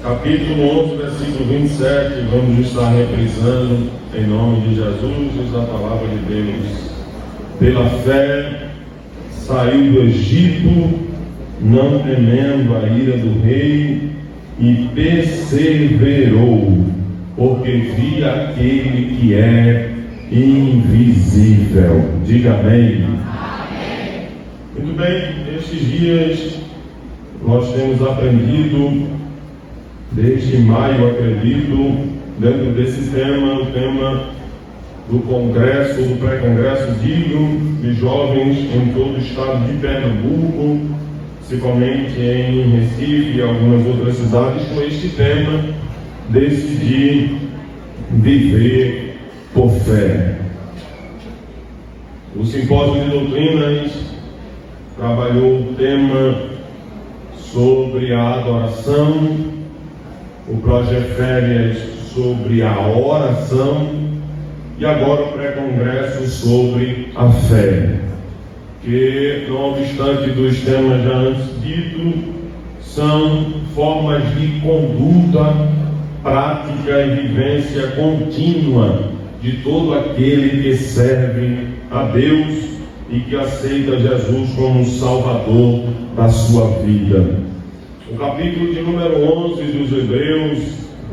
capítulo 11, versículo 27, vamos estar reprisando em nome de Jesus a palavra de Deus. Pela fé saiu do Egito, não temendo a ira do rei, e perseverou, porque via aquele que é invisível. Diga amém. Amém. Muito bem, estes dias nós temos aprendido, desde maio, acredito, dentro desse tema, o tema do congresso, do pré-congresso digno de jovens em todo o estado de Pernambuco, principalmente em Recife e algumas outras cidades, com este tema: decidir viver por fé. O simpósio de doutrinas trabalhou o tema sobre a adoração, o Projeto Férias sobre a oração e agora o pré-congresso sobre a fé, que, não obstante dos temas já antes ditos, são formas de conduta, prática e vivência contínua de todo aquele que serve a Deus e que aceita Jesus como Salvador da sua vida. O capítulo de número 11 dos Hebreus,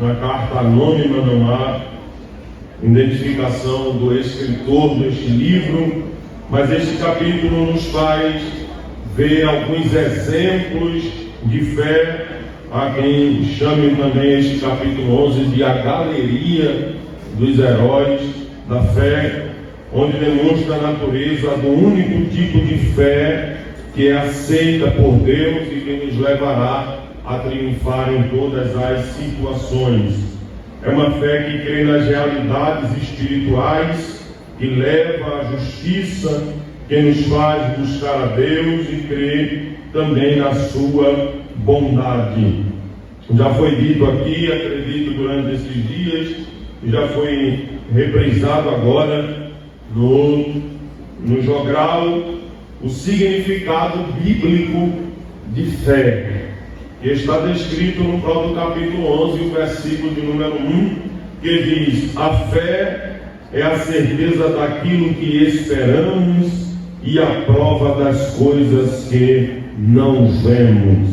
na carta anônima, não há identificação do escritor deste livro, mas este capítulo nos faz ver alguns exemplos de fé. Há quem chame também este capítulo 11 de a galeria dos heróis da fé, onde demonstra a natureza do único tipo de fé que é aceita por Deus e que nos levará a triunfar em todas as situações. É uma fé que crê nas realidades espirituais, que leva à justiça, que nos faz buscar a Deus e crê também na sua bondade. Já foi dito aqui, acredito, durante esses dias, e já foi reprisado agora no jogral, o significado bíblico de fé, que está descrito no próprio capítulo 11, o versículo de número 1, que diz: a fé é a certeza daquilo que esperamos e a prova das coisas que não vemos.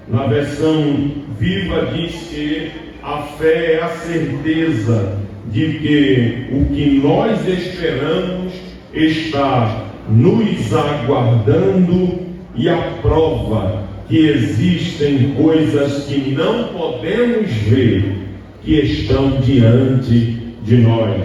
Na versão Viva diz que a fé é a certeza de que o que nós esperamos está nos aguardando e a prova que existem coisas que não podemos ver, que estão diante de nós.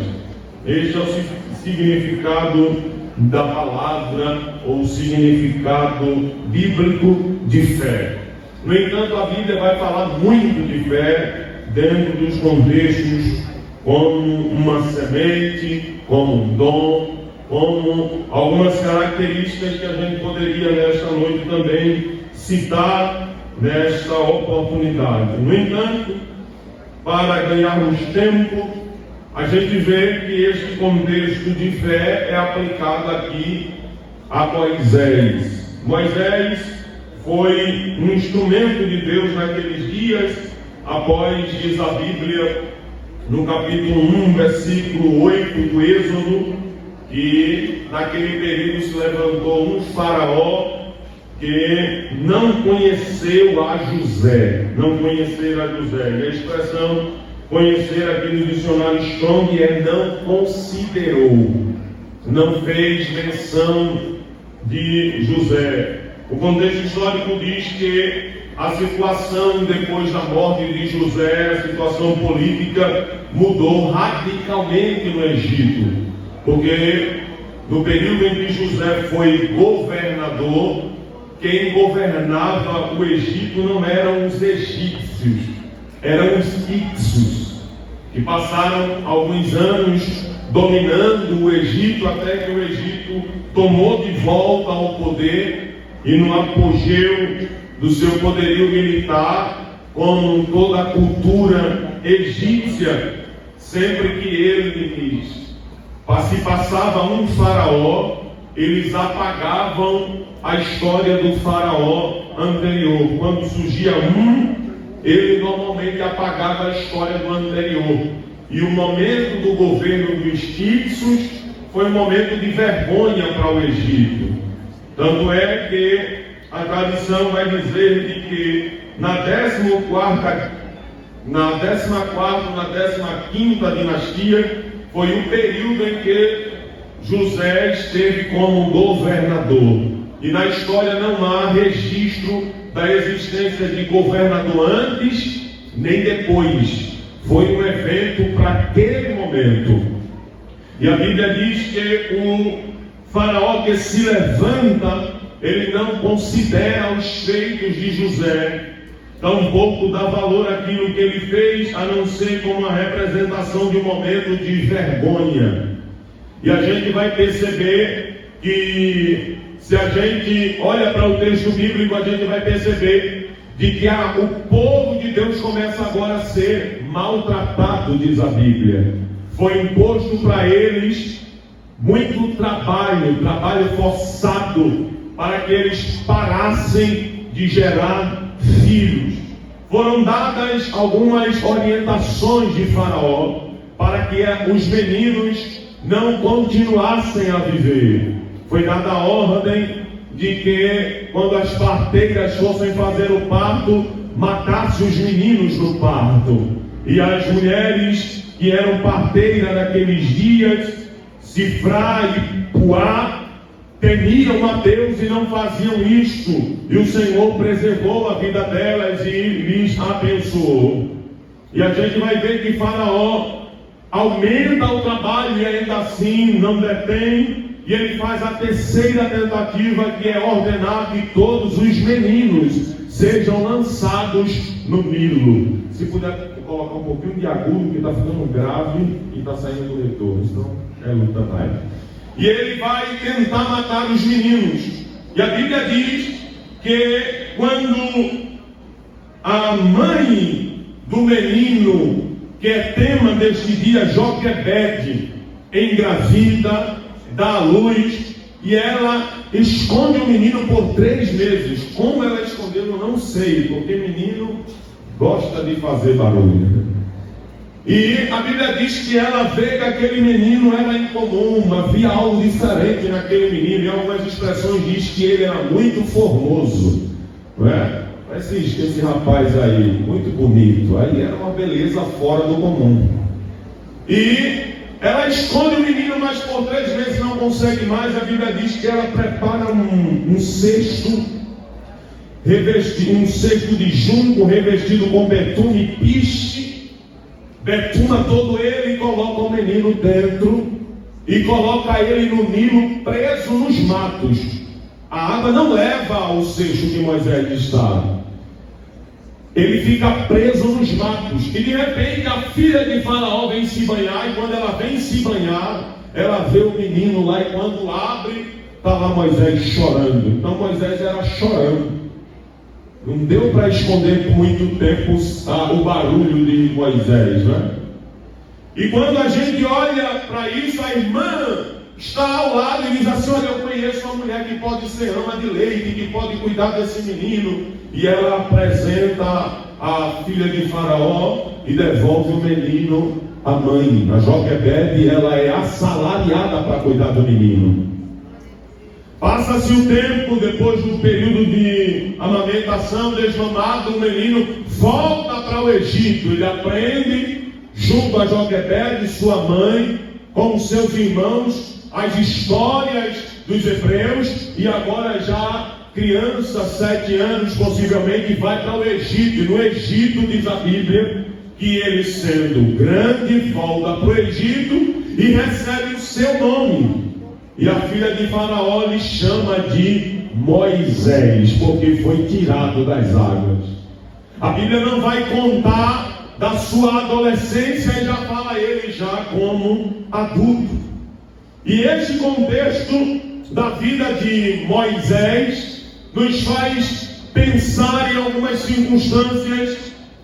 Este é o significado da palavra, ou significado bíblico de fé. No entanto, a Bíblia vai falar muito de fé dentro dos contextos como uma semente, como um dom, como algumas características que a gente poderia nesta noite também citar nesta oportunidade. No entanto, para ganharmos tempo, a gente vê que este contexto de fé é aplicado aqui a Moisés. Moisés foi um instrumento de Deus naqueles dias, após, diz a Bíblia, no capítulo 1, versículo 8 do Êxodo, que naquele período se levantou um faraó que não conheceu a José. Não conhecer a José. E a expressão conhecer aqui no dicionário Strong é não considerou, não fez menção de José. O contexto histórico diz que a situação depois da morte de José, a situação política mudou radicalmente no Egito, porque no período em que José foi governador, quem governava o Egito não eram os egípcios, eram os Hicsos, que passaram alguns anos dominando o Egito, até que o Egito tomou de volta ao poder, e no apogeu do seu poderio militar, como toda a cultura egípcia, sempre que eles se passava um faraó, eles apagavam a história do faraó anterior. Quando surgia um, ele normalmente apagava a história do anterior. E o momento do governo dos Hicsos foi um momento de vergonha para o Egito. Tanto é que a tradição vai dizer de que na 14ª, na 15ª dinastia foi o período em que José esteve como governador. E na história não há registro da existência de governador antes nem depois. Foi um evento para aquele momento. E a Bíblia diz que o faraó que se levanta, ele não considera os feitos de José, tampouco dá valor àquilo que ele fez, a não ser como uma representação de um momento de vergonha. E a gente vai perceber que, se a gente olha para o texto bíblico, a gente vai perceber de que o povo de Deus começa agora a ser maltratado, diz a Bíblia. Foi imposto para eles muito trabalho forçado, para que eles parassem de gerar filhos. Foram dadas algumas orientações de Faraó para que os meninos não continuassem a viver. Foi dada a ordem de que, quando as parteiras fossem fazer o parto, matasse os meninos no parto. E as mulheres que eram parteiras naqueles dias, Sifrá e Puá, temiam a Deus e não faziam isto. E o Senhor preservou a vida delas e lhes abençoou. E a gente vai ver que Faraó aumenta o trabalho e ainda assim não detém. E ele faz a terceira tentativa, que é ordenar que todos os meninos sejam lançados no Nilo. Se puder colocar um pouquinho de agudo, que está ficando grave e está saindo do retorno. Então é luta mais. E ele vai tentar matar os meninos. E a Bíblia diz que quando a mãe do menino, que é tema deste dia, Joquebede, engravida, dá à luz, e ela esconde o menino por 3 meses. Como ela escondeu, eu não sei, porque menino gosta de fazer barulho. E a Bíblia diz que ela vê que aquele menino era incomum, havia algo diferente naquele menino. E algumas expressões diz que ele era muito formoso, não é? Parece esse rapaz aí, muito bonito. Aí era uma beleza fora do comum. E ela esconde o menino, mas por 3 meses não consegue mais. A Bíblia diz que ela prepara um cesto, um cesto de junco revestido com betume e piche, betuna todo ele e coloca o menino dentro e coloca ele no Nilo, preso nos matos. A água não leva ao cesto que Moisés está. Ele fica preso nos matos. E de repente a filha de Faraó vem se banhar. E quando ela vem se banhar, ela vê o menino lá. E quando abre, está lá Moisés chorando. Então Moisés era chorando. Não deu para esconder por muito tempo o barulho de Moisés, né? E quando a gente olha para isso, a irmã está ao lado e diz assim: olha, eu conheço uma mulher que pode ser ama de leite, que pode cuidar desse menino. E ela apresenta a filha de Faraó e devolve o menino à mãe. A Joquebede, ela é assalariada para cuidar do menino. Passa-se o tempo, depois do período de amamentação, desmamado, o menino volta para o Egito. Ele aprende, junto a Joquebede, sua mãe, com seus irmãos, as histórias dos hebreus. E agora já criança, 7 anos, possivelmente, vai para o Egito. E no Egito, diz a Bíblia, que ele, sendo grande, volta para o Egito e recebe o seu nome. E a filha de Faraó lhe chama de Moisés, porque foi tirado das águas. A Bíblia não vai contar da sua adolescência e já fala ele já como adulto. E este contexto da vida de Moisés nos faz pensar em algumas circunstâncias,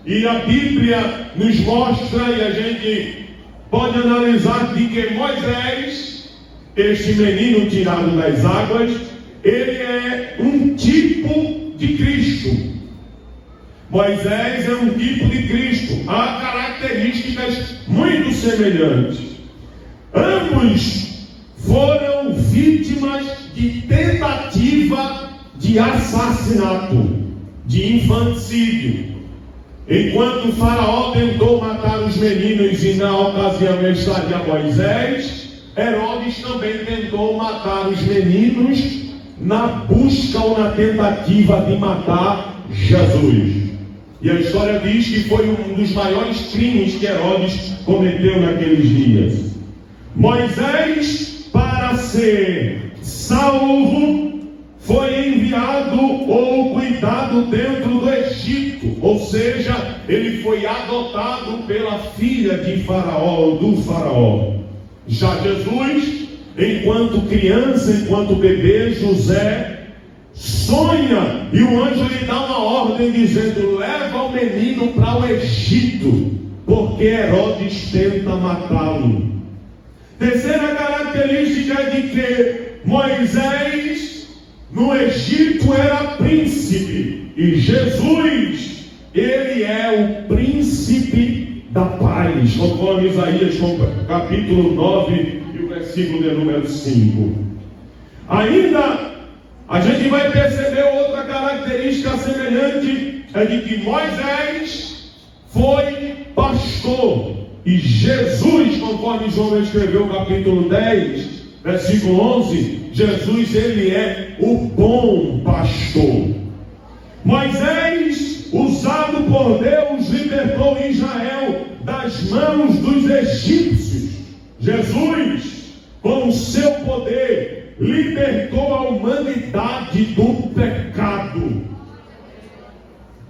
e a Bíblia nos mostra, e a gente pode analisar, de que Moisés, este menino tirado das águas, ele é um tipo de Cristo. Moisés é um tipo de Cristo. Há características muito semelhantes. Ambos foram vítimas de tentativa de assassinato, de infanticídio. Enquanto o faraó tentou matar os meninos e na ocasião estaria Moisés, Herodes também tentou matar os meninos na busca ou na tentativa de matar Jesus. E a história diz que foi um dos maiores crimes que Herodes cometeu naqueles dias. Moisés, para ser salvo, foi enviado ou cuidado dentro do Egito, ou seja, ele foi adotado pela filha de Faraó, do Faraó. Já Jesus, enquanto criança, enquanto bebê, José sonha e o anjo lhe dá uma ordem dizendo: leva o menino para o Egito, porque Herodes tenta matá-lo. Terceira característica é de que Moisés no Egito era príncipe e Jesus, ele é o príncipe da paz, conforme Isaías capítulo 9 e o versículo de número 5. Ainda a gente vai perceber outra característica semelhante, é de que Moisés foi pastor e Jesus, conforme João escreveu capítulo 10, versículo 11, Jesus, ele é o bom pastor. Moisés, usado por Deus, libertou Israel das mãos dos egípcios. Jesus, com o seu poder, libertou a humanidade do pecado.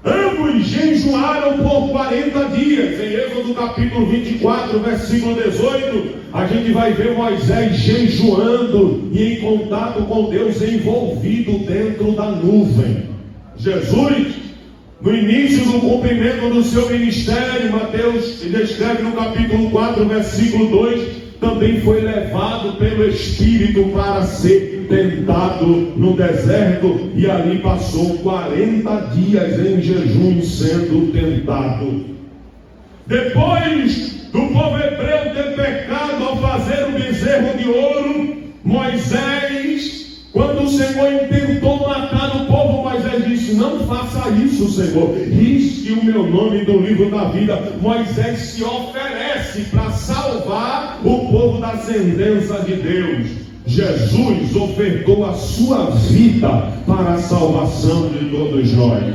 Ambos jejuaram por 40 dias. Em Êxodo capítulo 24, versículo 18, a gente vai ver Moisés jejuando e em contato com Deus, envolvido dentro da nuvem. Jesus, no início do cumprimento do seu ministério, Mateus descreve no capítulo 4, versículo 2, também foi levado pelo Espírito para ser tentado no deserto, e ali passou 40 dias em jejum sendo tentado. Depois do povo hebreu ter pecado ao fazer o bezerro de ouro, Moisés, quando o Senhor intentou matar o povo, Moisés disse: não faça isso, Senhor, risque o meu nome do livro da vida. Moisés se oferece para salvar o povo da sentença de Deus. Jesus ofertou a sua vida para a salvação de todos nós.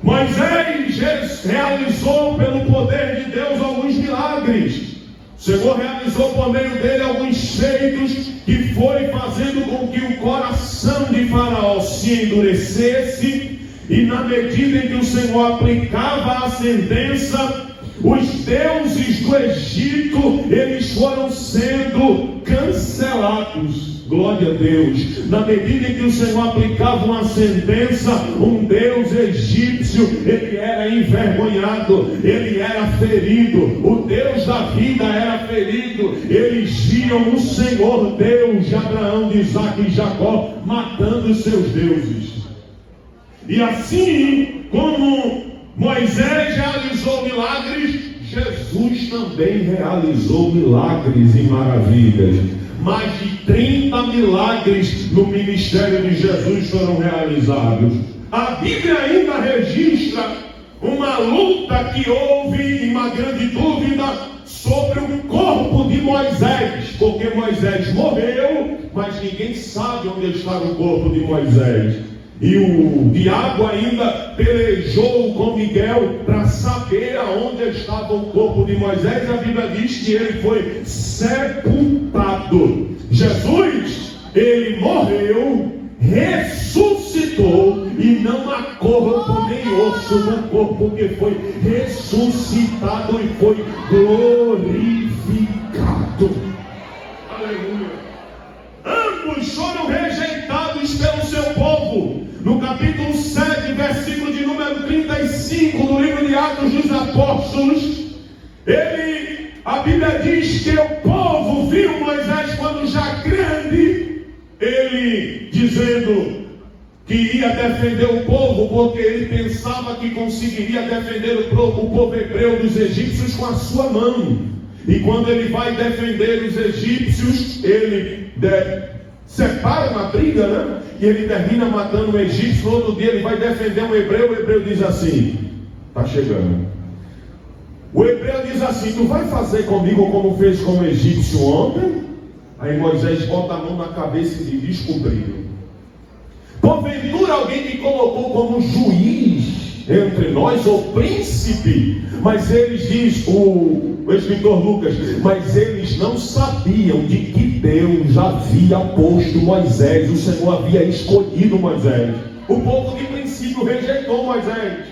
Moisés realizou pelo poder de Deus alguns milagres. O Senhor realizou por meio dele alguns feitos que foi fazendo com que o coração de Faraó se endurecesse, e na medida em que o Senhor aplicava a sentença, os deuses do Egito, eles foram sendo cancelados. Glória a Deus. Na medida em que o Senhor aplicava uma sentença, um deus egípcio, ele era envergonhado, ele era ferido, o Deus da vida era ferido. Eles viam o Senhor Deus de Abraão, de Isaac e Jacó matando os seus deuses. E assim como Moisés realizou milagres, Jesus também realizou milagres e maravilhas. Mais de 30 milagres no ministério de Jesus foram realizados. A Bíblia ainda registra uma luta que houve e uma grande dúvida sobre o corpo de Moisés, porque Moisés morreu, mas ninguém sabe onde está o corpo de Moisés. E o diabo ainda pelejou com Miguel para saber aonde estava o corpo de Moisés. A Bíblia diz que ele foi sepultado. Jesus, ele morreu, ressuscitou, e não há corpo nem osso no corpo, que foi ressuscitado e foi glorificado. Aleluia. Ambos foram rejeitados pelo seu povo. No capítulo 7, versículo de número 35 do livro de Atos dos Apóstolos, a Bíblia diz que o povo viu Moisés quando já grande, ele dizendo que ia defender o povo, porque ele pensava que conseguiria defender o povo hebreu dos egípcios com a sua mão. E quando ele vai defender os egípcios, ele separa uma briga, né? E ele termina matando um egípcio. No outro dia ele vai defender um hebreu. O hebreu diz assim: está chegando. O hebreu diz assim: tu vai fazer comigo como fez com o egípcio ontem? Aí Moisés bota a mão na cabeça e diz: descobriram. Porventura alguém me colocou como juiz entre nós, ou príncipe? Mas eles, diz o escritor Lucas, mas eles não sabiam de que Deus havia posto Moisés. O Senhor havia escolhido Moisés. O povo de princípio rejeitou Moisés.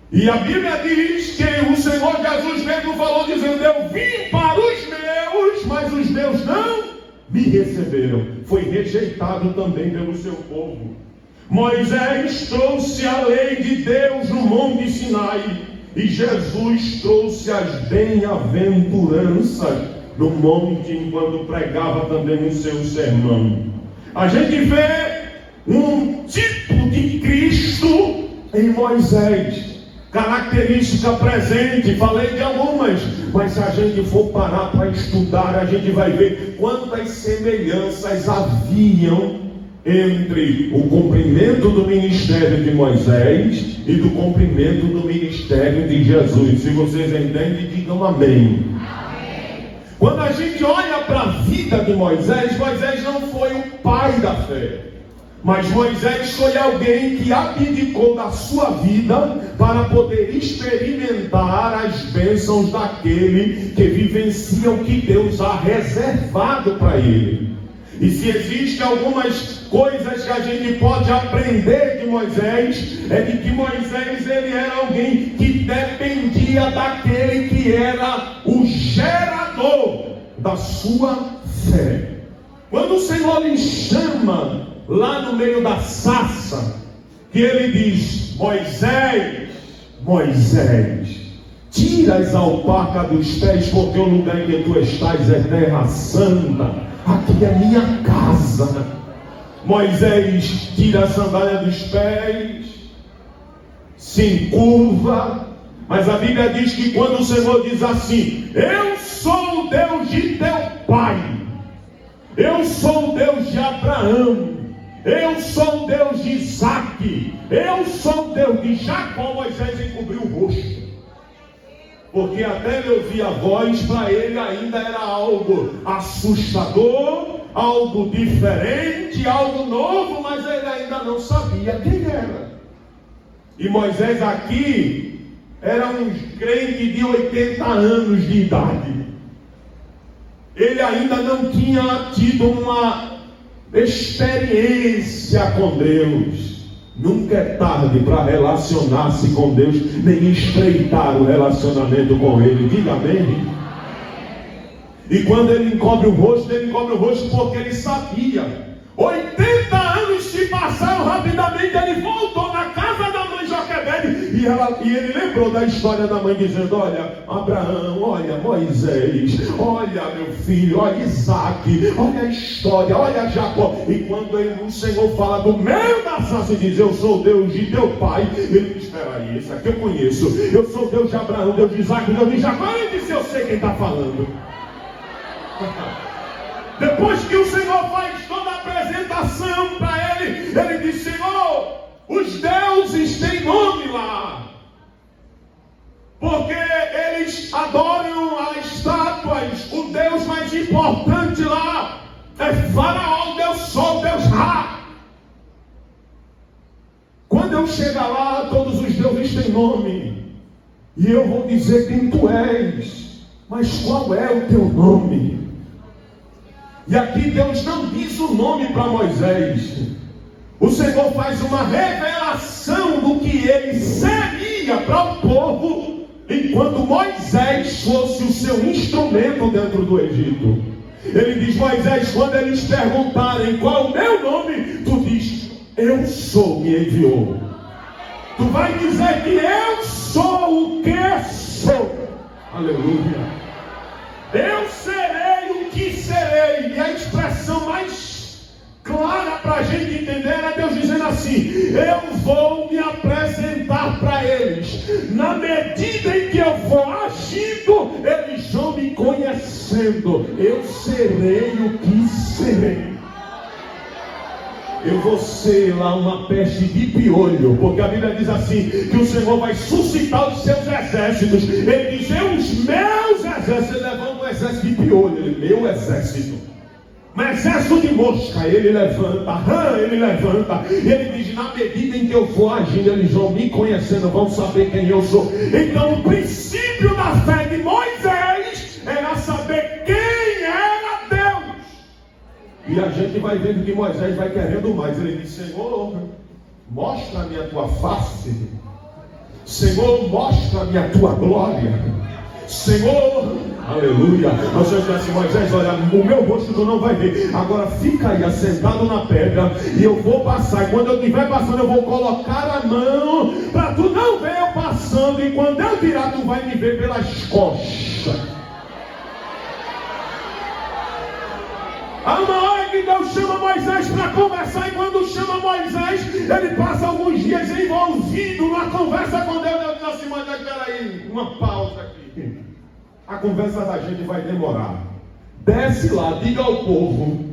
E a Bíblia diz que o Senhor Jesus mesmo falou, dizendo: eu vim para os meus, mas os meus não me receberam. Foi rejeitado também pelo seu povo. Moisés trouxe a lei de Deus no Monte Sinai, e Jesus trouxe as bem-aventuranças no monte, enquanto pregava também o seu sermão. A gente vê um tipo de Cristo em Moisés, característica presente. Falei de algumas, mas se a gente for parar para estudar, a gente vai ver quantas semelhanças haviam entre o cumprimento do ministério de Moisés e do cumprimento do ministério de Jesus. Se vocês entendem, digam amém. Quando a gente olha para a vida de Moisés, Moisés não foi o pai da fé, mas Moisés foi alguém que abdicou da sua vida para poder experimentar as bênçãos daquele que vivencia o que Deus ha reservado para ele. E se existem algumas coisas que a gente pode aprender de Moisés, é de que Moisés ele era alguém que dependia daquele que era o gerador da sua fé. Quando o Senhor lhe chama lá no meio da sarça, que ele diz: Moisés, Moisés, tira as alpacas dos pés, porque o lugar em que tu estás é terra santa, aqui é minha casa. Moisés tira a sandália dos pés, se encurva, mas a Bíblia diz que quando o Senhor diz assim: eu sou o Deus de teu pai, eu sou o Deus de Abraão, eu sou o Deus de Isaac, eu sou o Deus de Jacó, Moisés encobriu o rosto, porque até ele ouvir a voz, para ele ainda era algo assustador, algo diferente, algo novo, mas ele ainda não sabia quem era. E Moisés aqui era um crente de 80 anos de idade. Ele ainda não tinha tido uma experiência com Deus. Nunca é tarde para relacionar-se com Deus, nem estreitar o relacionamento com Ele. Diga amém. E quando ele encobre o rosto porque ele sabia. 80 anos se passaram rapidamente. Ele voltou na casa da mãe Joquebede, e ele lembrou da história da mãe, dizendo: olha Abraão, olha Moisés, olha meu filho, olha Isaac, olha a história, olha Jacó. E quando o Senhor fala do meio da sarça e diz: eu sou o Deus de teu pai, ele diz: espera aí, isso aqui eu conheço, eu sou o Deus de Abraão, Deus de Isaac, Deus de Jacó. Ele disse: eu sei quem está falando. Depois que o Senhor faz toda a apresentação para ele, ele diz: Senhor, os deuses têm nome lá, porque eles adoram a estátuas. O Deus mais importante lá é Faraó, Deus Sol, Deus Ra. Quando eu chegar lá, todos os deuses têm nome, e eu vou dizer quem tu és, mas qual é o teu nome? E aqui Deus não diz o nome para Moisés. O Senhor faz uma revelação do que ele seria para o povo, enquanto Moisés fosse o seu instrumento dentro do Egito. Ele diz: Moisés, quando eles perguntarem qual o meu nome, tu diz: eu sou, me enviou. Tu vai dizer que eu sou o que sou. Aleluia. Eu serei o que serei. E a expressão mais clara para a gente entender é Deus dizendo assim: medida em que eu for agindo, eles vão me conhecendo. Eu serei o que serei. Eu vou ser lá uma peste de piolho, porque a Bíblia diz assim, que o Senhor vai suscitar os seus exércitos. Ele diz, os meus exércitos. Ele levanta um exército de piolho. Ele, meu exército. Um exército de mosca. Ele levanta, ele levanta. E ele diz, na medida em que eu for agindo, eles vão me conhecendo, vão saber quem eu sou. Então o princípio da fé de Moisés era saber quem era Deus. E a gente vai vendo que Moisés vai querendo mais. Ele diz, Senhor, mostra-me a tua face. Senhor, mostra-me a tua glória. Senhor, aleluia. O Senhor disse assim, Moisés, olha, o meu rosto tu não vai ver. Agora fica aí assentado na pedra e eu vou passar. E quando eu estiver passando, eu vou colocar a mão para tu não ver eu passando. E quando eu virar, tu vai me ver pelas costas. Há uma hora que Deus chama Moisés para conversar, e quando chama Moisés, ele passa alguns dias envolvido numa conversa com Deus. Deus diz assim, Moisés, peraí, uma pausa aqui. A conversa da gente vai demorar. Desce lá, diga ao povo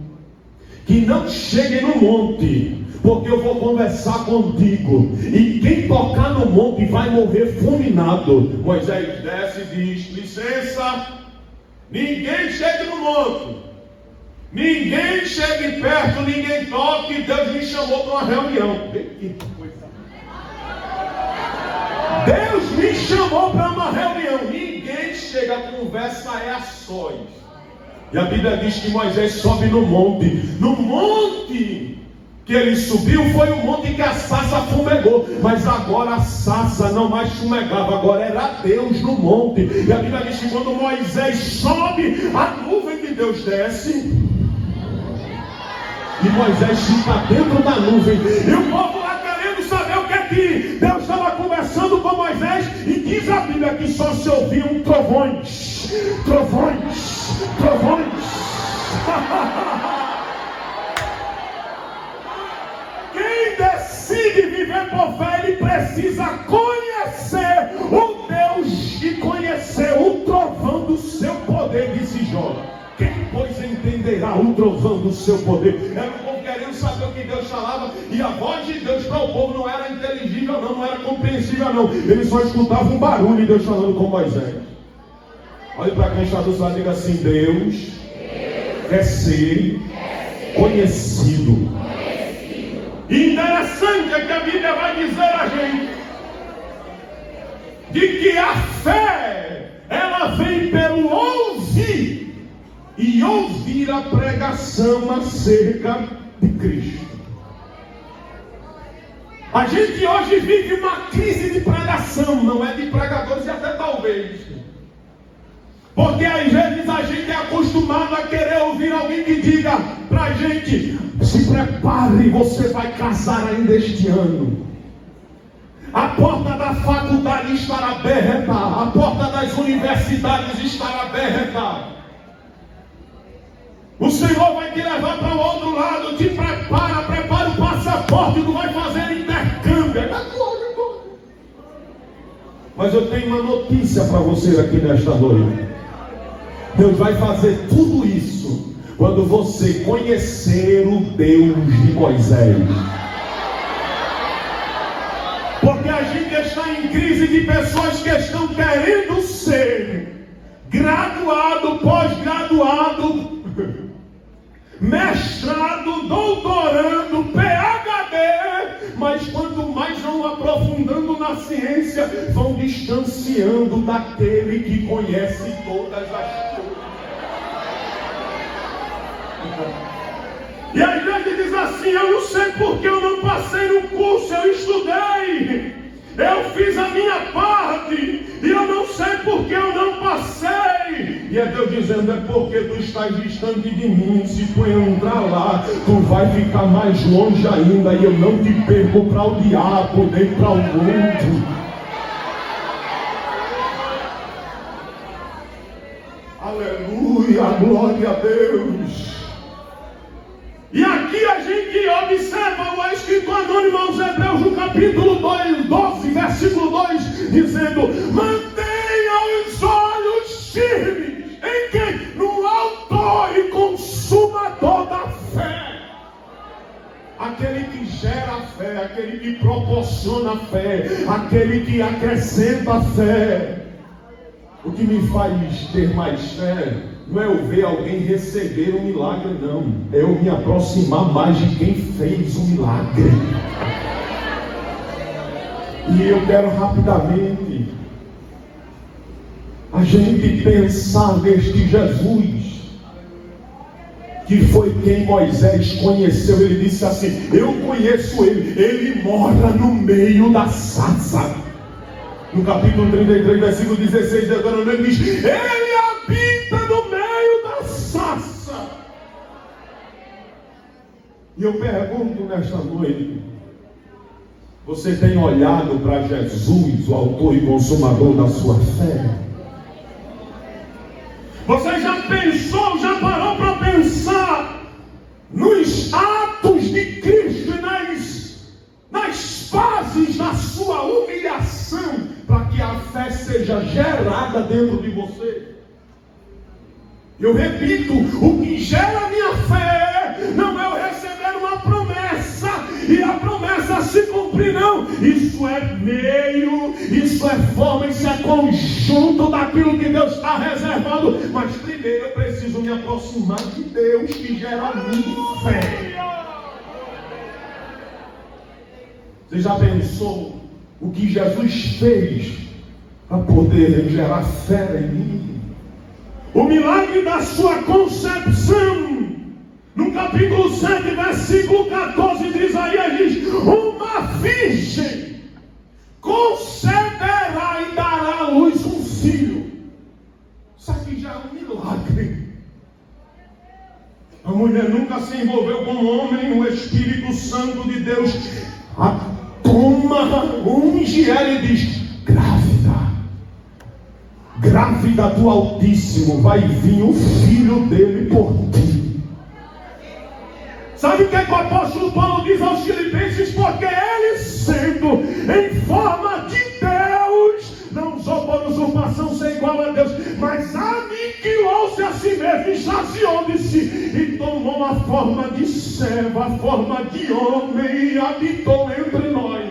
que não chegue no monte, porque eu vou conversar contigo. E quem tocar no monte vai morrer fulminado. Moisés desce e diz, licença, ninguém chegue no monte. Ninguém chegue perto, ninguém toque. Deus me chamou para uma reunião. Deus me chamou para uma reunião. Ninguém chega, a conversa é a sós. E a Bíblia diz que Moisés sobe no monte. No monte que ele subiu foi o monte que a sarça fumegou. Mas agora a sarça não mais fumegava, agora era Deus no monte. E a Bíblia diz que quando Moisés sobe, a nuvem de Deus desce. E Moisés fica dentro da nuvem. E o povo lá querendo saber o que é que Deus estava conversando com Moisés. E diz a Bíblia que só se ouviam trovões. Trovões. Trovões. Quem decide viver por fé, ele precisa conhecer o Deus e conhecer o trovão do seu poder, disse Jó. Quem, pois, entenderá o trovão do seu poder? Era o povo querendo saber o que Deus falava, e a voz de Deus para o povo não era inteligível, não era compreensível, não. Eles só escutavam um barulho de Deus falando com Moisés. Olhe para quem está do lado e diga assim, Deus quer ser conhecido. E interessante é que a Bíblia vai dizer a gente de que a fé, ela vem pelo ouvir. E ouvir a pregação acerca de Cristo. A gente hoje vive uma crise de pregação, não é de pregadores e até talvez. Porque às vezes a gente é acostumado a querer ouvir alguém que diga pra gente, se prepare, você vai casar ainda este ano. A porta da faculdade estará aberta, a porta das universidades estará aberta. O Senhor vai te levar para o outro lado, te prepara o passaporte, tu vai fazer intercâmbio. Mas eu tenho uma notícia para você aqui nesta noite. Deus vai fazer tudo isso quando você conhecer o Deus de Moisés. Porque a gente está em crise de pessoas que estão querendo ser graduado, pós-graduado, mestrado, doutorando, PhD, mas quanto mais vão aprofundando na ciência, vão distanciando daquele que conhece todas as coisas. E às vezes diz assim, eu não sei porque eu não passei no curso, eu estudei, eu fiz a minha parte, e eu não sei porque eu não passei. E é Deus dizendo, é porque tu estás distante de mim. Se tu entrar lá, tu vai ficar mais longe ainda, e eu não te perco para o diabo, nem para o mundo. Aleluia, glória a Deus. E aqui a gente observa o escritor anônimo aos Hebreus no capítulo capítulo 12, versículo 2, dizendo: mantenha os olhos firmes em quem? No autor e consumador da fé. Aquele que gera a fé, aquele que proporciona a fé, aquele que acrescenta a fé. O que me faz ter mais fé não é eu ver alguém receber um milagre, não. É eu me aproximar mais de quem fez o milagre. E eu quero rapidamente a gente pensar neste Jesus, que foi quem Moisés conheceu. Ele disse assim: eu conheço ele mora no meio da sarça. No capítulo 33, versículo 16 de Deuteronômio, diz: ele habita no meio da sarça. E eu pergunto nesta noite: você tem olhado para Jesus, o autor e consumador da sua fé? Você já pensou, já parou para pensar nos atos de Cristo e nas fases da sua humilhação, para que a fé seja gerada dentro de você? Eu repito, o que gera a minha fé não é eu receber uma promessa e a promessa se cumprir, não. Isso é meio, isso é forma, isso é conjunto daquilo que Deus está reservando. Mas primeiro eu preciso me aproximar de Deus, que gera a minha fé. Você já pensou o que Jesus fez para poder gerar fé em mim? O milagre da sua concepção, no capítulo 7, versículo 14 de Isaías, diz: uma virgem conceberá e dará à luz um filho. Isso aqui já é um milagre. A mulher nunca se envolveu com o homem, o Espírito Santo de Deus a toma, unge ela e diz: grávida do Altíssimo, vai vir o filho dele por ti. Sabe o que o apóstolo Paulo diz aos Filipenses? Porque ele, sendo em forma de Deus, não usou por usurpação ser igual a Deus, mas aniquilou-se a si mesmo, esvaziou de si e tomou a forma de servo, a forma de homem, e habitou entre nós.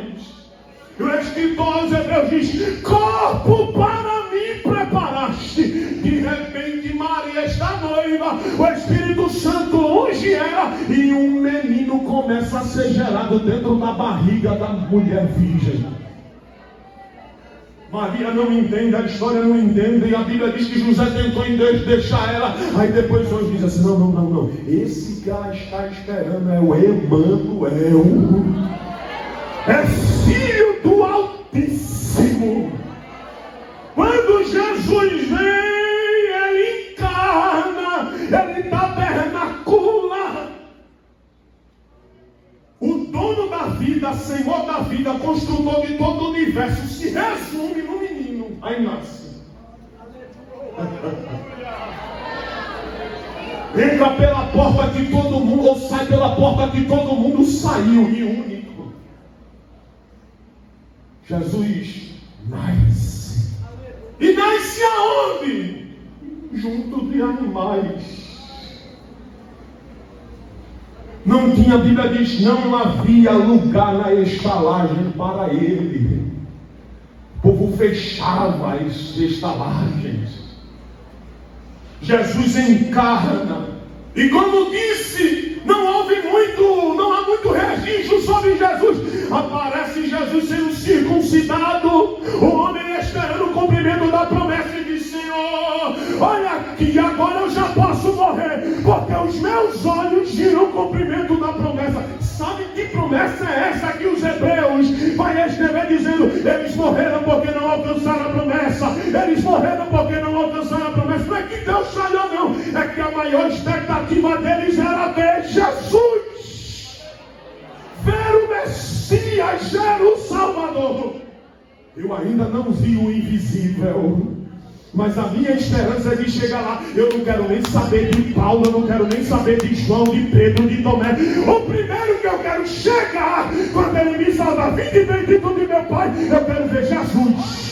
E o escritor aos Hebreus diz: corpo para mim preparaste. De repente Maria está noiva, o Espírito Santo unge ela, e um menino começa a ser gerado dentro da barriga da mulher virgem. Maria não entende, a história não entende, e a Bíblia diz que José tentou em Deus deixar ela. Aí depois hoje diz assim: não, esse que ela está esperando é o Emanuel, é filho do Altíssimo. Quando Jesus vem, ele encarna, ele tabernacula. O dono da vida, Senhor da vida, construtor de todo o universo, se resume no menino. Aí nasce. Entra pela porta que todo mundo, ou sai pela porta que todo mundo saiu, e único. Jesus nasce. E nasce aonde? Junto de animais. Não tinha, a Bíblia diz, não havia lugar na estalagem para ele. O povo fechava as estalagens. Jesus encarna. E como disse, não há muito registro sobre Jesus. Aparece Jesus sendo circuncidado, o homem esperando o cumprimento da promessa, e diz: Senhor, olha aqui, agora eu já posso morrer, porque os meus olhos viram o cumprimento da promessa. Sabe que promessa é essa que os hebreus vai escrever dizendo: eles morreram porque não alcançaram a promessa, eles morreram porque não alcançaram a promessa? Não é que Deus falhou, não, é que a maior expectativa deles era ver Jesus, ver o Messias, ver o Salvador. Eu ainda não vi o invisível, Mas a minha esperança é de chegar lá. Eu não quero nem saber de Paulo, eu não quero nem saber de João, de Pedro, de Tomé. O primeiro que eu quero chegar, quando ele me salvar, vinde bendito de meu Pai, eu quero ver Jesus.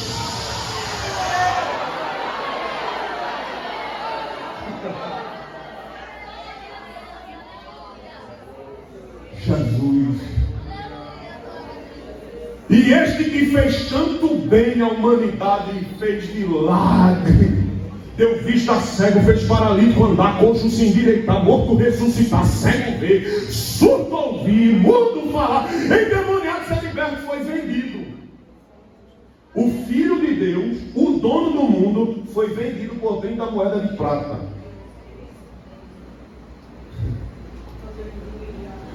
Jesus. E este que fez tanto bem à humanidade, fez milagre, deu vista a cego, fez paralítico andar, coxo se endireitar, morto ressuscitar, cego ver, surdo ouvir, mudo falar, endemoniado ser liberto, foi vendido. O Filho de Deus, o dono do mundo, foi vendido por 30 moedas de prata.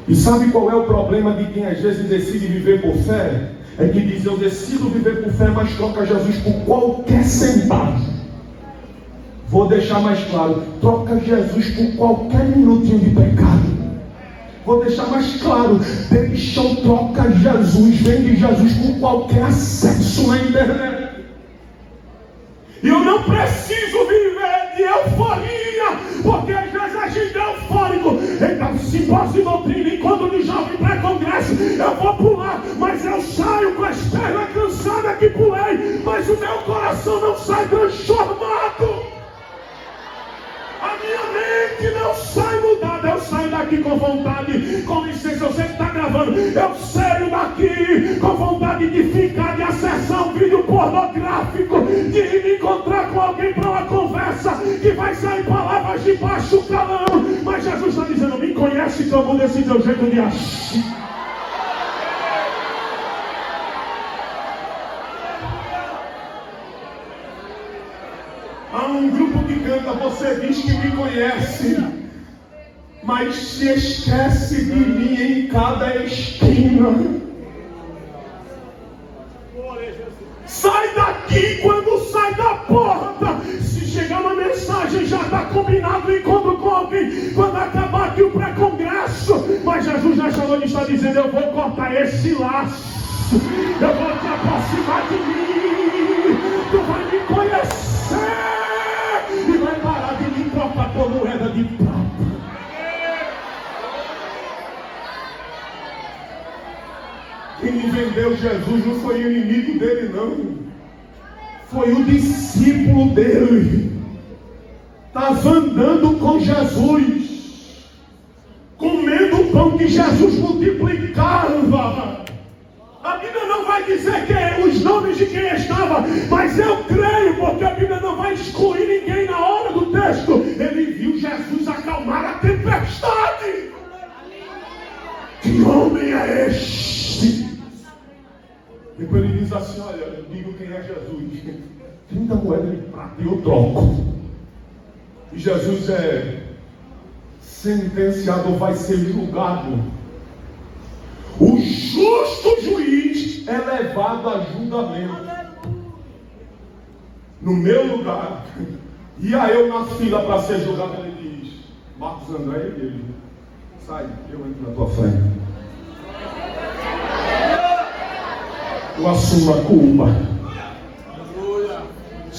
E sabe qual é o problema de quem às vezes decide viver por fé? É que diz, eu decido viver por fé, mas troca Jesus por qualquer centavo. Vou deixar mais claro, troca Jesus por qualquer minutinho de pecado. Vou deixar mais claro, deixa ou troca Jesus, vende Jesus por qualquer acesso na internet. E eu não preciso viver de euforia, porque às vezes a gente é eufórico. Então, simpósio de doutrina, encontro de jovem pré-congresso, eu vou pular, mas eu saio com as pernas cansadas que pulei, mas o meu coração não sai transformado. A minha mente não sai mudada. Eu saio daqui com vontade. Com licença, eu sei que está gravando. Eu saio daqui com vontade de ficar, de acessar um vídeo pornográfico, de me encontrar com alguém para uma conversa que vai sair palavras de baixo calão. Mas Jesus está dizendo, me conhece que eu vou desse teu jeito de agir. Há um grupo que canta, você diz que me conhece, mas se esquece de mim em cada esquina. Sai daqui quando sai da porta. Se chegar uma mensagem, já está combinado o encontro com alguém. Quando acabar aqui o pré-congresso, mas Jesus já chamou e está dizendo, eu vou cortar esse laço. Eu vou te aproximar de mim. Tu vai me conhecer. E vai parar de me trocar por moeda de prata. Quem me vendeu Jesus não foi inimigo dele, não. Foi o discípulo dele. Estava andando com Jesus, comendo o pão que Jesus multiplicava. A Bíblia não vai dizer os nomes de quem estava, mas eu creio, porque a Bíblia não vai excluir ninguém na hora do texto. Ele viu Jesus acalmar a tempestade. Que homem é este? Depois ele diz assim, olha, eu digo quem é Jesus. 30 moedas de prata e eu troco. E Jesus é sentenciado, vai ser julgado. O justo juiz é levado a julgamento. No meu lugar. E aí eu na fila para ser julgado, ele diz, Marcos André e ele, sai, eu entro na tua frente. Eu assumo a culpa.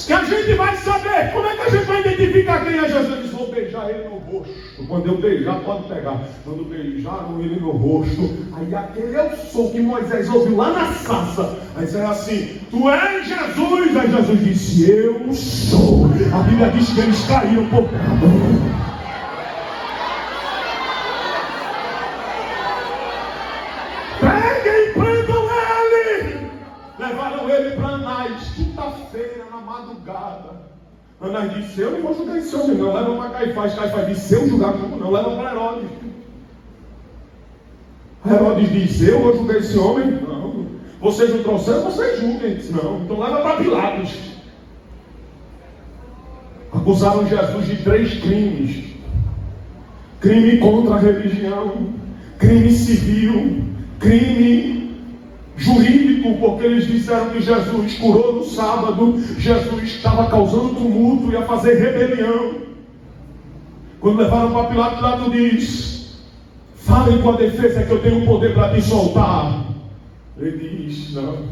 Que a gente vai saber. Como é que a gente vai identificar quem é Jesus? Eles vão beijar ele no rosto. Quando eu beijar, pode pegar. Quando beijaram ele no rosto, aí aquele é o som que Moisés ouviu lá na sarça. Aí é assim, tu és Jesus. Aí Jesus disse, eu sou. A Bíblia diz que eles caíram por causa. Levaram ele para Anás, quinta-feira, na madrugada. Anás disse, eu não vou julgar esse homem, não. Leva para Caifás. Caifás disse, eu julgar como não. Leva para Herodes. Herodes disse, eu vou julgar esse homem? Não. Vocês não trouxeram, vocês julguem. Disse, não. Então leva para Pilatos. Acusaram Jesus de 3 crimes. Crime contra a religião, crime civil, crime jurídico, porque eles disseram que Jesus curou no sábado, Jesus estava causando tumulto, ia fazer rebelião. Quando levaram para Pilato, Pilato diz, falem com a defesa que eu tenho poder para te soltar. Ele diz, não.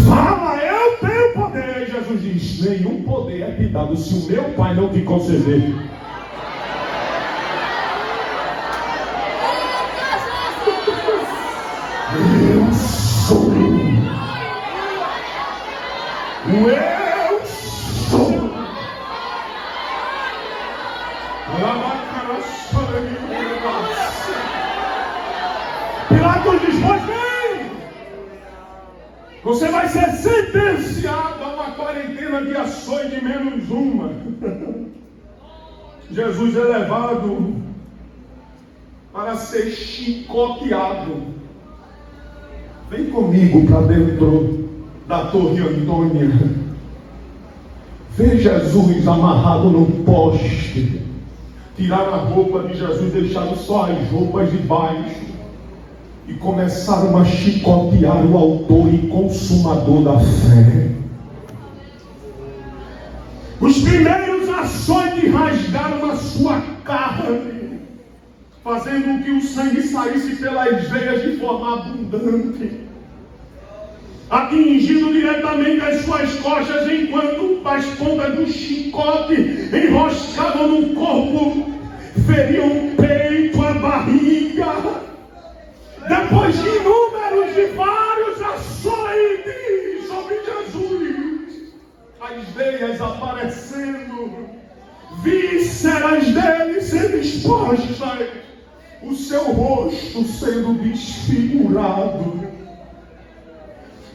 Fala, eu tenho poder. Jesus diz, diz: nenhum poder é te dado se o meu Pai não te conceder. Eu sou. Eu sou. Pilatos diz: pois bem, você vai ser sentenciado a uma quarentena de açoite menos uma. Jesus é levado para ser chicoteado. Vem comigo para dentro da Torre Antônia. Vê Jesus amarrado no poste. Tiraram a roupa de Jesus, deixaram só as roupas de baixo. E começaram a chicotear o autor e consumador da fé. Os primeiros açoites rasgaram a sua carne, fazendo com que o sangue saísse pelas veias de forma abundante, atingindo diretamente as suas costas, enquanto as pontas do chicote enroscavam no corpo, feriam o peito, a barriga. Depois de inúmeros e vários açoites sobre Jesus, as veias aparecendo, vísceras dele sendo expostas, o seu rosto sendo desfigurado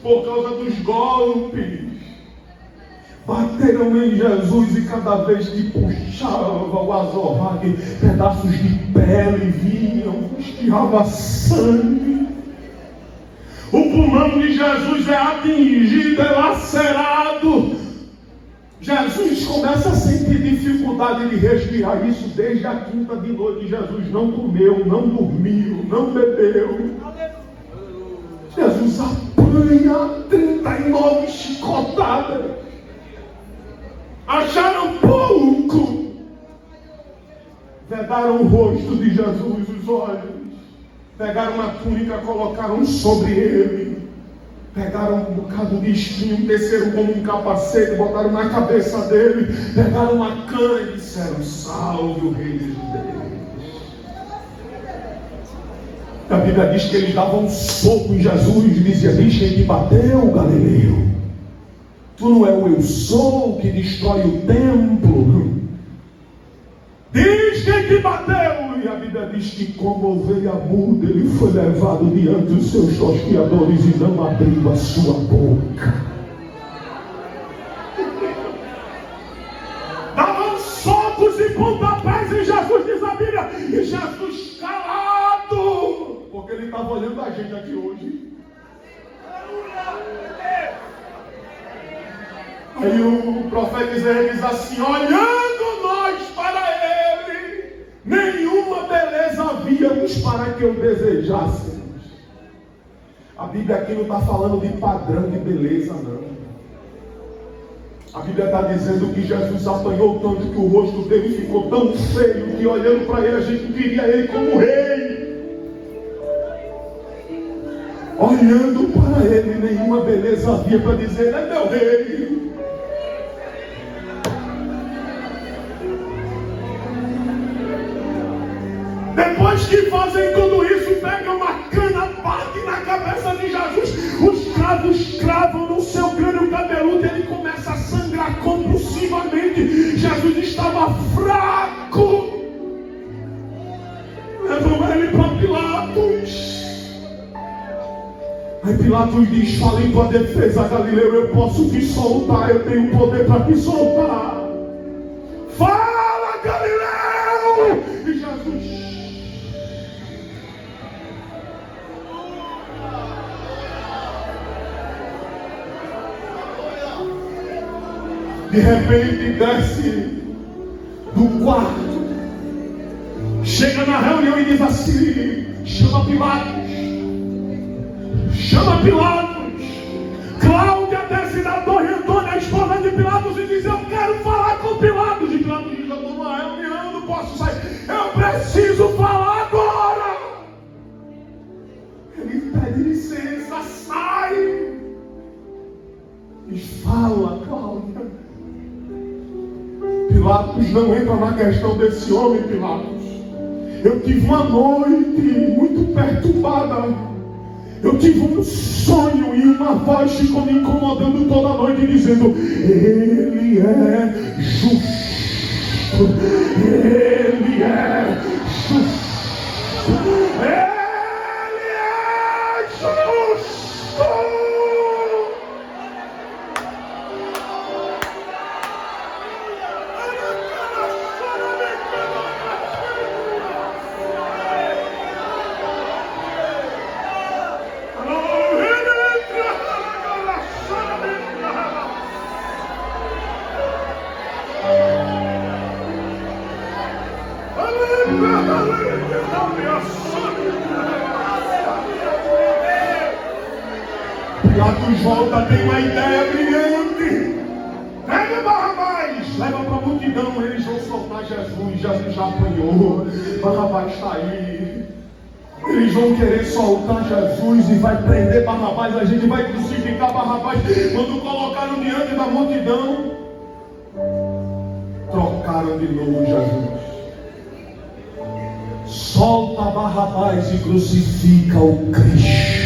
por causa dos golpes. Bateram em Jesus e cada vez que puxava o azorrague, pedaços de pele vinham, espirrava sangue. O pulmão de Jesus é atingido, é lacerado. Jesus começa a sentir dificuldade de respirar. Isso desde a quinta de noite. Jesus não comeu, não dormiu, não bebeu. Jesus apanha 39 chicotadas. Acharam pouco. Vedaram o rosto de Jesus, os olhos. Pegaram uma túnica, colocaram sobre ele. Pegaram um bocado de espinho, desceram como um capacete, botaram na cabeça dele. Pegaram uma cana e disseram: salve o Rei dos Judeus. A Bíblia diz que eles davam um soco em Jesus e diziam: diz quem te bateu, Galileu. Tu não é o eu sou que destrói o templo? Diz quem te bateu. E a Bíblia diz que, como ovelha muda, ele foi levado diante dos seus tosqueadores e não abriu a sua boca. Davam socos e pontapés em Jesus, diz a Bíblia, e Jesus calado, porque ele estava olhando a gente aqui hoje. Aí o profeta Isaías diz assim: olhando nós para ele, nenhuma beleza havíamos para que o desejássemos. A Bíblia aqui não está falando de padrão de beleza, não. A Bíblia está dizendo que Jesus apanhou tanto que o rosto dele ficou tão feio que olhando para ele a gente queria ele como rei. Olhando para ele, nenhuma beleza havia para dizer: ele é meu rei. Depois que fazem tudo isso, pegam uma cana, batem na cabeça de Jesus, os cravos cravam no seu crânio cabeludo e ele começa a sangrar compulsivamente. Jesus estava fraco. Levam ele para Pilatos. Aí Pilatos diz: fala em tua defesa, Galileu, eu posso te soltar, eu tenho poder para te soltar. Fala, Galileu! E Jesus: de repente desce do quarto, chega na reunião e diz assim: chama Pilatos. Cláudia desce da Torre Antônia, a esposa de Pilatos, e diz: eu quero falar com Pilatos. E Pilatos diz: eu estou numa reunião, não posso sair, eu preciso falar agora. Ele pede licença, sai. E fala, Cláudia. Pilatos não entra na questão desse homem, Pilatos. Eu tive uma noite muito perturbada. Eu tive um sonho e uma voz ficou me incomodando toda a noite, dizendo: Ele é justo. Ele é justo. Ele é justo. Pilatos volta, tem uma ideia brilhante. Pega Barrabás, leva para a multidão, eles vão soltar Jesus. Jesus já apanhou, Barrabás está aí. Eles vão querer soltar Jesus e vai prender Barrabás. A gente vai crucificar Barrabás. Quando colocaram diante da multidão, trocaram de novo Jesus. Solta Barrabás e crucifica o Cristo.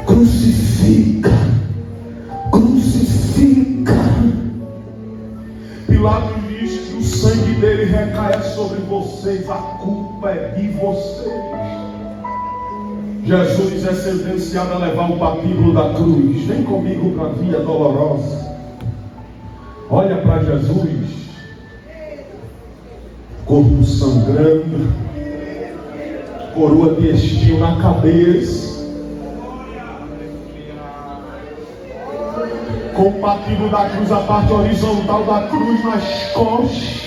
Crucifica, crucifica. Pilatos diz que o sangue dele recaia sobre vocês, a culpa é de vocês. Jesus é sentenciado a levar o patíbulo da cruz. Vem comigo para a via dolorosa. Olha para Jesus, corpo sangrando, coroa de espinho na cabeça, com o patíbulo da cruz, a parte horizontal da cruz nas costas,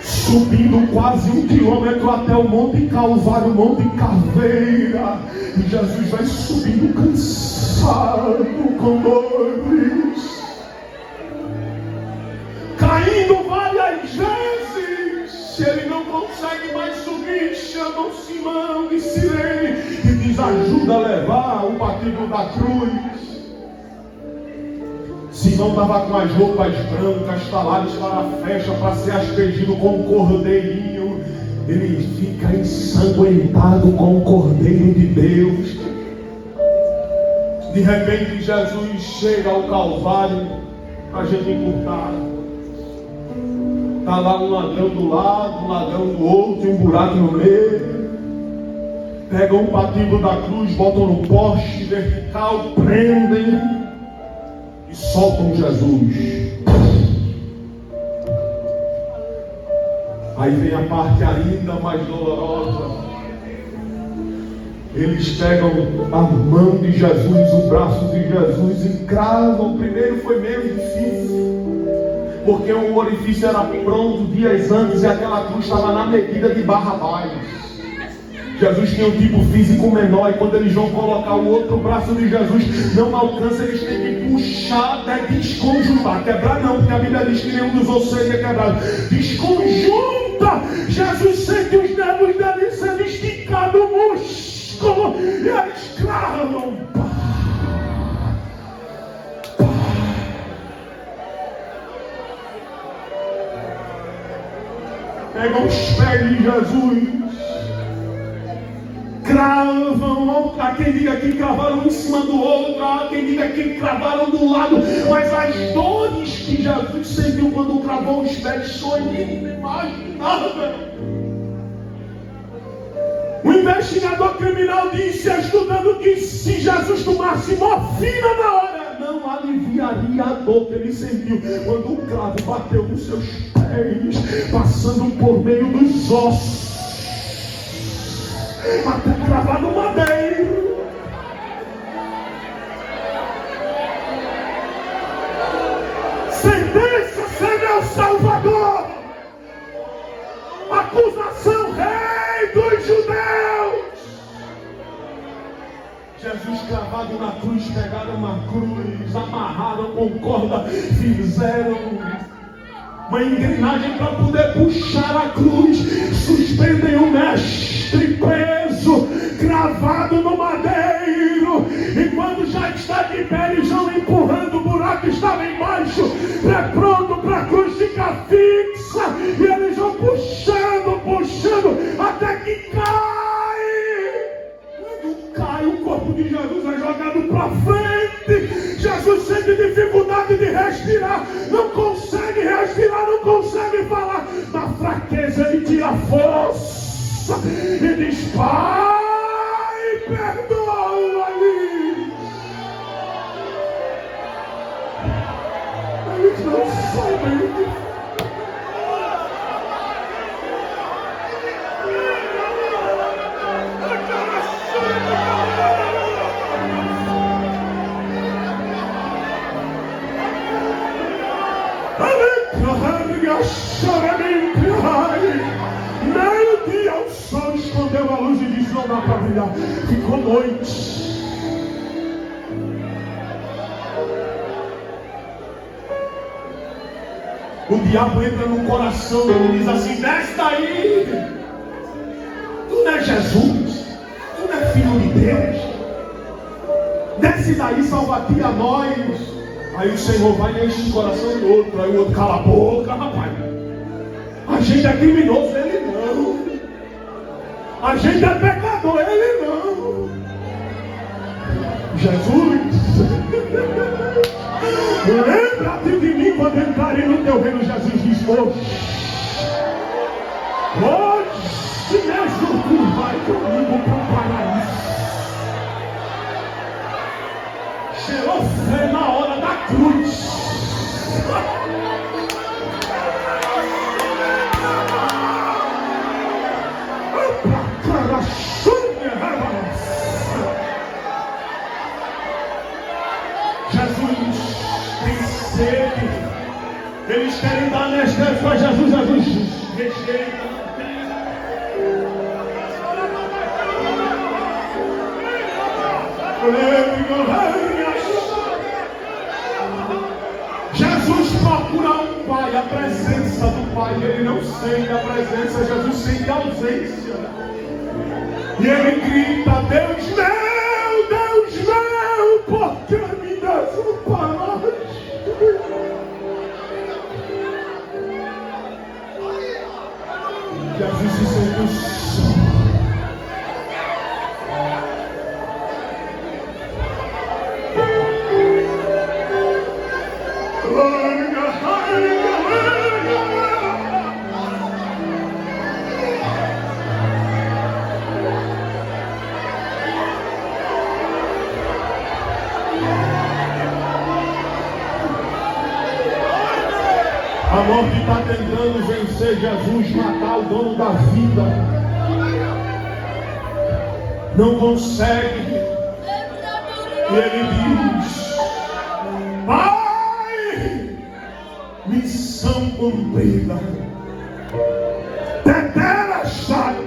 subindo quase 1 quilômetro até o Monte Calvário, Monte Caveira. E Jesus vai subindo cansado, com dores, caindo várias vezes. Ele não consegue mais subir, chama o Simão de Cirene e diz: ajuda a levar o patíbulo da cruz. Simão estava com as roupas brancas, talares para a festa, para ser aspergido com um cordeirinho. Ele fica ensanguentado com o Cordeiro de Deus. De repente Jesus chega ao Calvário para a gente encurtar. Está lá um ladrão do lado, um ladrão do outro, e um buraco no meio. Pegam o patíbulo da cruz, botam no poste vertical, prendem e soltam Jesus. Aí vem a parte ainda mais dolorosa. Eles pegam a mão de Jesus, o braço de Jesus e cravam. Primeiro foi meio difícil, porque o orifício era pronto dias antes e aquela cruz estava na medida de Barrabás. Jesus tinha um tipo físico menor, e quando eles vão colocar o outro braço de Jesus, não alcança, eles têm que puxar até desconjuntar. Quebrar não, porque a Bíblia diz que nenhum dos ossos seria quebrado. Desconjunta. Jesus sente os nervos dele sendo esticado, o músculo, e eles cravam. Pegam os pés de Jesus, cravam. Há quem diga que cravaram um em cima do outro, há quem diga que cravaram do lado, mas as dores que Jesus sentiu quando cravou os pés são inimagináveis. O investigador criminal disse, estudando, que se Jesus tomasse morfina na hora, não aliviaria a dor que ele sentiu quando o cravo bateu nos seus pés, passando por meio dos ossos, até cravar no madeiro. Sentença, ser meu Salvador. Acusação, Rei dos Judeus. Jesus cravado na cruz, pegaram uma cruz, amarraram com corda, fizeram uma engrenagem para poder puxar a cruz, suspendem o mestre preso, cravado no madeiro, e quando já está de pé, eles vão empurrando, o buraco estava embaixo, pronto para a cruz ficar fixa, e eles vão puxando, até que cai. Quando cai, o corpo de Jesus é jogado para frente. Jesus sente dificuldade de respirar, não consegue respirar, não consegue falar. Na fraqueza ele tira força e diz: Pai, perdoa-lhes. Eles não sabem o que fazer. Meio-dia o sol escondeu a luz e disse: não dá para brilhar. Ficou noite. O diabo entra no coração e diz assim: desce daí, tu não é Jesus, tu não é filho de Deus, desce daí, salva-te a nós. Aí o Senhor vai e enche o coração do outro. Aí o outro: cala a boca, rapaz, a gente é criminoso, ele não. A gente é pecador, ele não. Jesus, lembra-te de mim quando entrarem no teu reino. Jesus diz: hoje mesmo tu vai comigo para o paraíso. Cheirou fé na hora da cruz. Jesus tem sede. Eles querem dar anestésia para Jesus. Jesus rejeita. Jesus procura um Pai, a presença do Pai. Ele não sente a presença, Jesus sente a ausência. E ele grita: Deus meu, por que me desamparaste? Jesus se sente só. A morte está tentando vencer Jesus, matar o dono da vida. Não consegue. E ele diz: Pai, missão cumprida. Tetelestai,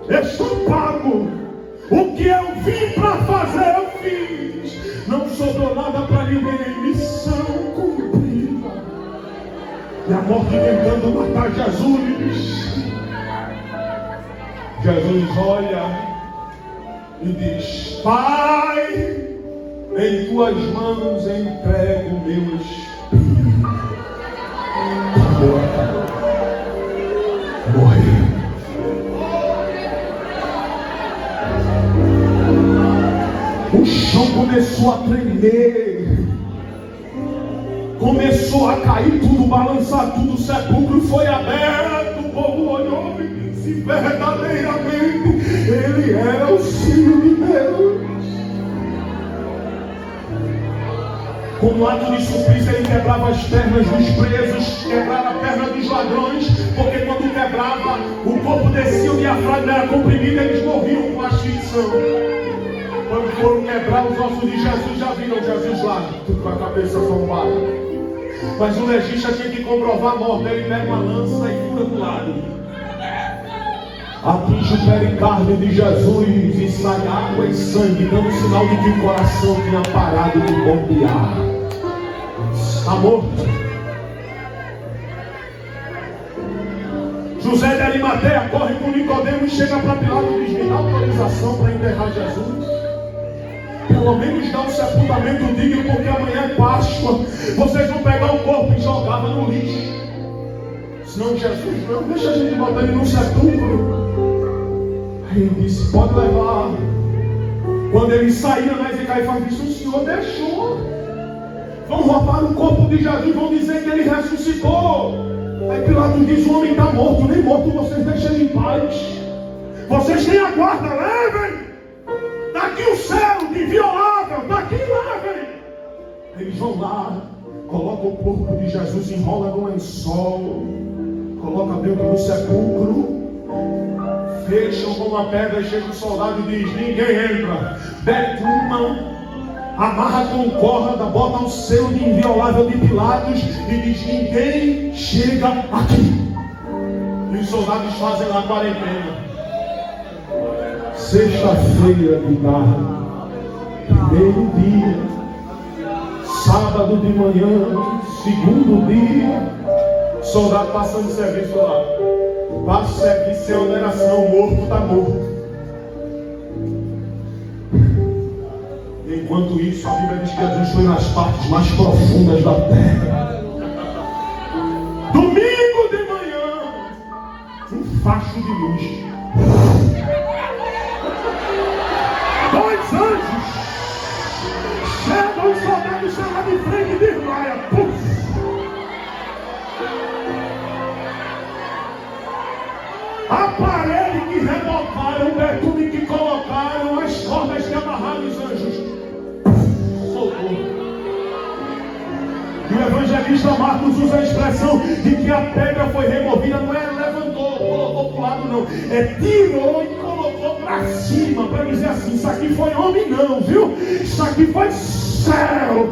estou pago. O que eu vim para fazer, eu fiz. Não sobrou nada para ninguém. Missão cumprida. E a morte tentando matar Jesus. Jesus olha e diz: Pai, em tuas mãos entrego o meu espírito. Morreu. O chão começou a tremer. Começou a cair tudo, balançar tudo, o sepulcro foi aberto, o povo olhou e disse: verdadeiramente ele era o Filho de Deus. Como ato de surpresa, ele quebrava as pernas dos presos, quebrava a perna dos ladrões, porque quando quebrava, o corpo descia, o diafragma era comprimido, eles morriam com asfixão. Quando foram quebrar os ossos de Jesus, já viram Jesus lá, tudo com a cabeça zombada. Mas o legista tinha que comprovar a morte. Ele pega uma lança e fura do lado, atinge o pericárdio de Jesus e sai água e sangue, dando sinal de que o coração tinha parado de bombear. Está morto. José de Arimateia corre com Nicodemo e chega para Pilato e diz: me dá autorização para enterrar Jesus. Pelo menos dá um sepultamento digno, porque amanhã é Páscoa. Vocês vão pegar o corpo e jogar no lixo. Senão Jesus, não, deixa a gente botar ele num sepulcro. Aí ele disse, pode levar. Quando ele saía, Anás e Caifás disse, o Senhor deixou. Vão roubar o corpo de Jesus, vão dizer que ele ressuscitou. Aí Pilatos diz, o homem está morto, nem morto vocês deixem em paz. Vocês têm a guarda, levem. Está aqui o céu, inviolável, está aqui, levem. Eles vão lá, colocam o corpo de Jesus, enrola no lençol, coloca dentro do sepulcro, fecham com uma pedra e chega o soldado e diz, ninguém entra. Defumam, amarra com corda, bota um selo de inviolável de Pilatos e diz, ninguém chega aqui. E os soldados fazem lá quarentena. Sexta-feira de tarde, primeiro dia, sábado de manhã, segundo dia, soldado passando serviço lá. Passa o serviço sem oneração, morto está morto. Enquanto isso, a Bíblia diz que Jesus foi nas partes mais profundas da terra. Domingo de manhã, um facho de luz. Dois anjos chegam, os soldados chegam de frente e desmaia. A parede que rebocaram, o betume que colocaram, as cordas que amarraram os anjos. Soltou. E o evangelista Marcos usa a expressão de que a pedra foi removida, não é levantou, colocou para o lado, não. É tirou e colocou para cima, para dizer assim, isso aqui foi homem não, viu? Isso aqui foi céu.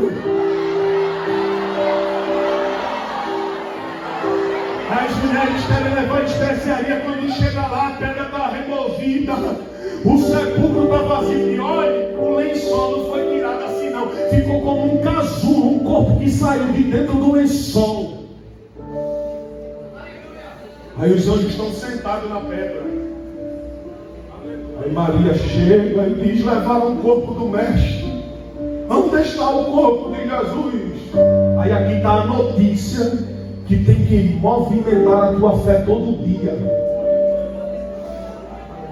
As mulheres querem levar especiaria, quando chega lá, a pedra está removida, o sepulcro está vazio. E olha, o lençol não foi tirado assim não, ficou como um casulo, um corpo que saiu de dentro do lençol. Aí os anjos estão sentados na pedra. Aí Maria chega e diz, levaram o corpo do mestre. Onde está o corpo de Jesus? Aí aqui está a notícia que tem que movimentar a tua fé todo dia.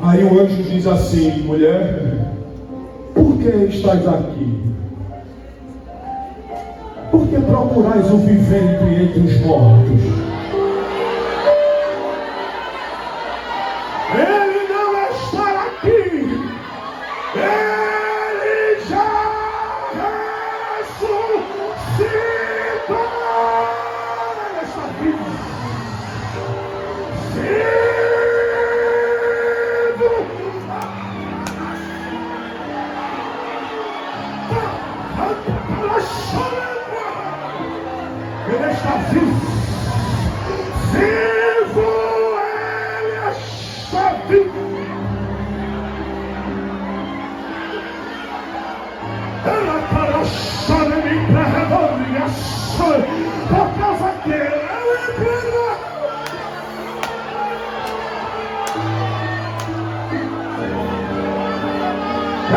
Aí o anjo diz assim, mulher, por que estás aqui? Por que procurais o vivente entre os mortos? Ele não está aqui. Ele já ressuscitou. Ele está vivo. Ele está vivo. Vivo, ele está vivo. Ela para chorar-me para revolver, por causa dele, ela lembrou.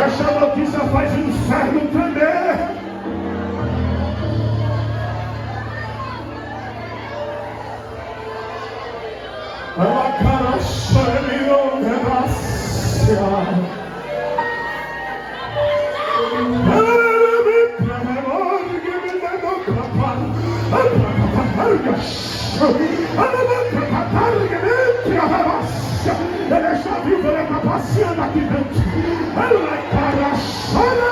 Essa notícia faz o inferno tremer. Ela cara chame o graça. Ela me tremor que me deu trabalho. Ele está vivo, ele está passeando aqui dentro. Ela cara chame.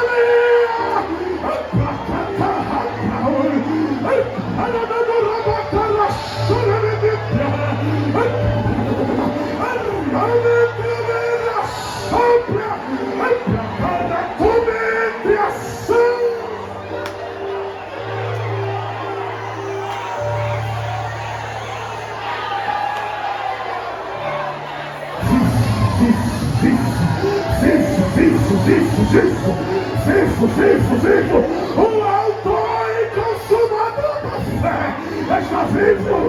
Vivo, o autor e consumador da fé está vivo.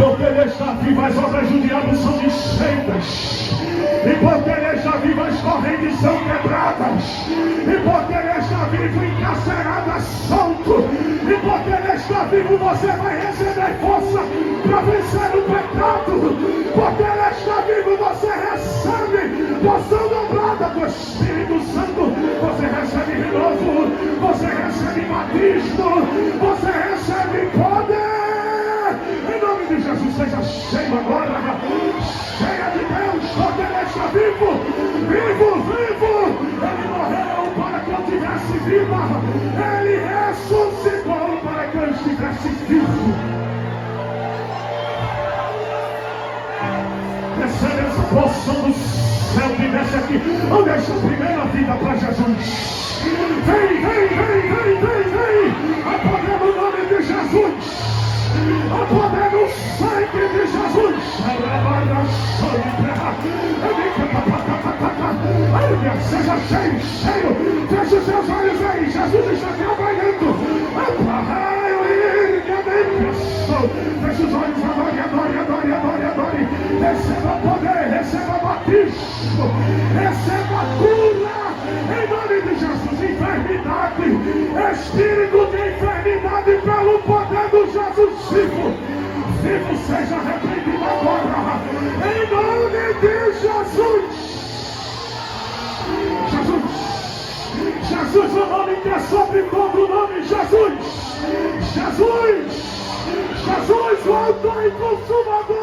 porque Ele está vivo, as obras do diabo são desfeitas. E porque Ele está vivo, as correntes são quebradas. E porque Ele está vivo, encarcerado é solto. E porque Ele está vivo, você vai receber força para vencer o pecado. Porque Ele está vivo, você recebe porção dobrada do Espírito Santo. Você recebe renovo, você recebe batismo, você recebe poder. Em nome de Jesus, seja cheio agora, cheia de Deus, porque Ele está vivo, vivo, vivo. Ele morreu para que eu estivesse viva. Ele ressuscitou para que eu estivesse vivo. Recebe essa porção do céu que desce aqui. Ou deixa a primeira vida para Jesus. Vem, vem, vem, vem, vem, vem. A poder no nome de Jesus. A poder no sangue de Jesus. Aleluia, seja cheio, cheio. Feche os seus olhos aí. Jesus está trabalhando. Feche os olhos, adore, adore, adore, adore, adore. Receba poder, receba batismo, receba cura. Em nome de Jesus, enfermidade, espírito de enfermidade, pelo poder do Jesus vivo, vivo seja repreendido agora. Em nome de Jesus. Jesus, Jesus, o nome que é sobre todo nome, Jesus, Jesus, Jesus, o autor e consumador